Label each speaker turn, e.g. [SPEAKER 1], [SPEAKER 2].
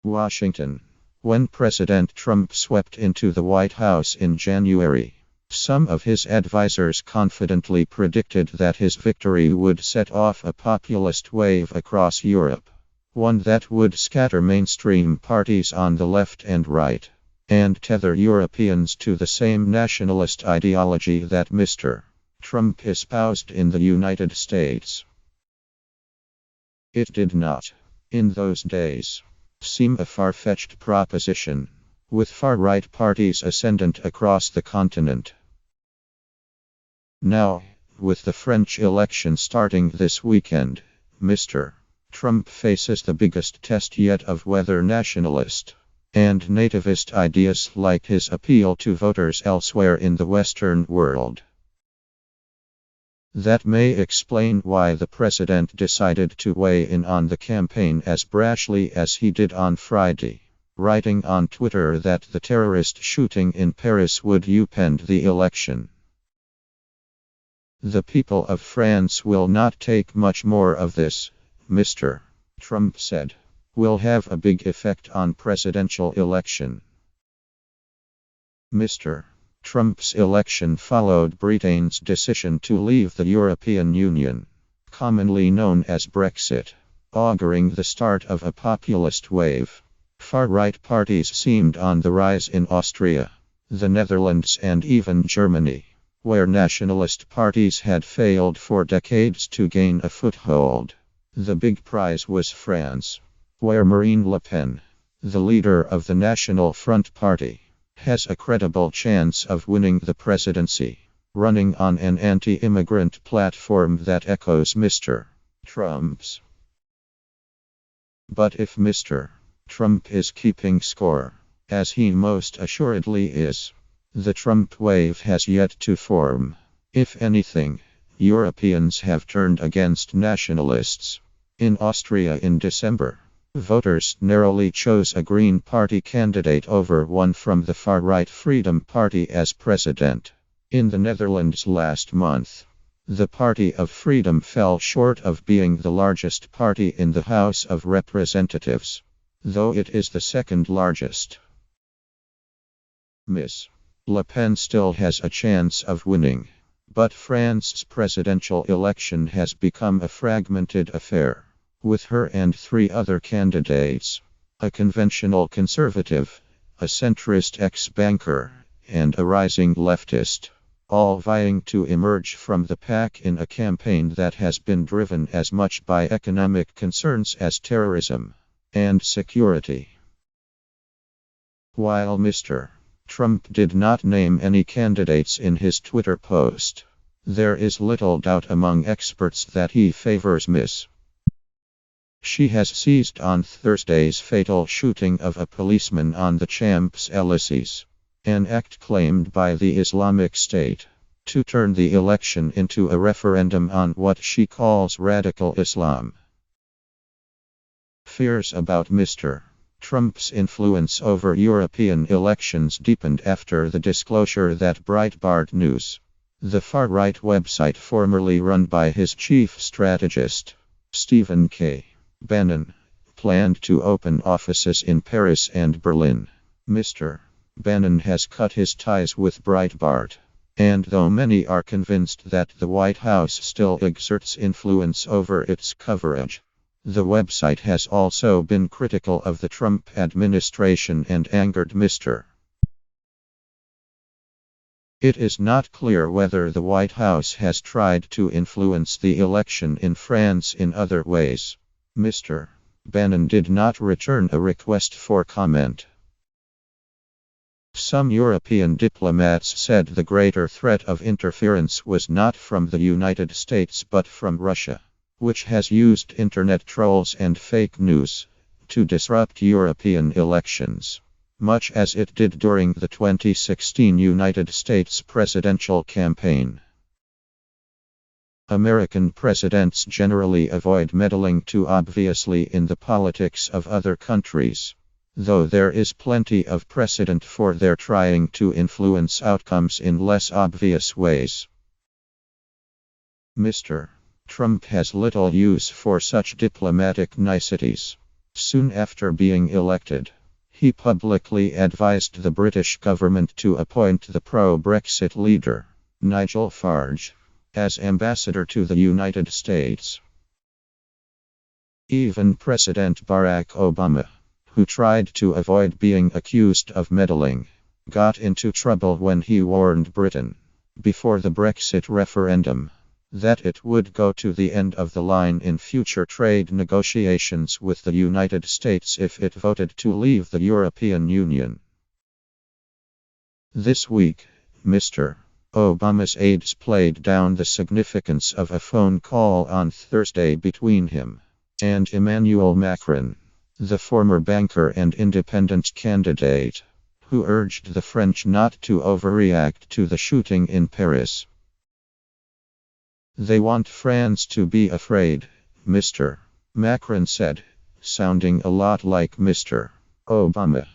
[SPEAKER 1] Washington. When President Trump swept into the White House in January, some of his advisors confidently predicted that his victory would set off a populist wave across Europe, one that would scatter mainstream parties on the left and right, and tether Europeans to the same nationalist ideology that Mr. Trump espoused in the United States. It did not, in those days, seem a far-fetched proposition, with far-right parties ascendant across the continent. Now, with the French election starting this weekend, Mr. Trump faces the biggest test yet of whether nationalist and nativist ideas like his appeal to voters elsewhere in the Western world. That may explain why the president decided to weigh in on the campaign as brashly as he did on Friday, writing on Twitter that the terrorist shooting in Paris would upend the election. "The people of France will not take much more of this," Mr. Trump said. "Will have a big effect on presidential election." Mr. Trump's election followed Britain's decision to leave the European Union, commonly known as Brexit, auguring the start of a populist wave. Far-right parties seemed on the rise in Austria, the Netherlands and even Germany, where nationalist parties had failed for decades to gain a foothold. The big prize was France, where Marine Le Pen, the leader of the National Front Party, has a credible chance of winning the presidency, running on an anti-immigrant platform that echoes Mr. Trump's. But if Mr. Trump is keeping score, as he most assuredly is, the Trump wave has yet to form. If anything, Europeans have turned against nationalists. In Austria in December, voters narrowly chose a Green Party candidate over one from the far-right Freedom Party as president. In the Netherlands last month, the Party of Freedom fell short of being the largest party in the House of Representatives, though it is the second largest. Ms. Le Pen still has a chance of winning, but France's presidential election has become a fragmented affair, with her and three other candidates, a conventional conservative, a centrist ex-banker, and a rising leftist, all vying to emerge from the pack in a campaign that has been driven as much by economic concerns as terrorism and security. While Mr. Trump did not name any candidates in his Twitter post, there is little doubt among experts that he favors Ms. She has seized on Thursday's fatal shooting of a policeman on the Champs-Élysées, an act claimed by the Islamic State, to turn the election into a referendum on what she calls radical Islam. Fears about Mr. Trump's influence over European elections deepened after the disclosure that Breitbart News, the far-right website formerly run by his chief strategist, Stephen K. Bannon, planned to open offices in Paris and Berlin. Mr. Bannon has cut his ties with Breitbart, and though many are convinced that the White House still exerts influence over its coverage, the website has also been critical of the Trump administration and angered Mr. It is not clear whether the White House has tried to influence the election in France in other ways. Mr. Bannon did not return a request for comment. Some European diplomats said the greater threat of interference was not from the United States but from Russia, which has used internet trolls and fake news to disrupt European elections, much as it did during the 2016 United States presidential campaign. American presidents generally avoid meddling too obviously in the politics of other countries, though there is plenty of precedent for their trying to influence outcomes in less obvious ways. Mr. Trump has little use for such diplomatic niceties. Soon after being elected, he publicly advised the British government to appoint the pro-Brexit leader, Nigel Farage, as ambassador to the United States. Even President Barack Obama, who tried to avoid being accused of meddling, got into trouble when he warned Britain, before the Brexit referendum, that it would go to the end of the line in future trade negotiations with the United States if it voted to leave the European Union. This week, Mr. Obama's aides played down the significance of a phone call on Thursday between him and Emmanuel Macron, the former banker and independent candidate, who urged the French not to overreact to the shooting in Paris. "They want France to be afraid," Mr. Macron said, sounding a lot like Mr. Obama.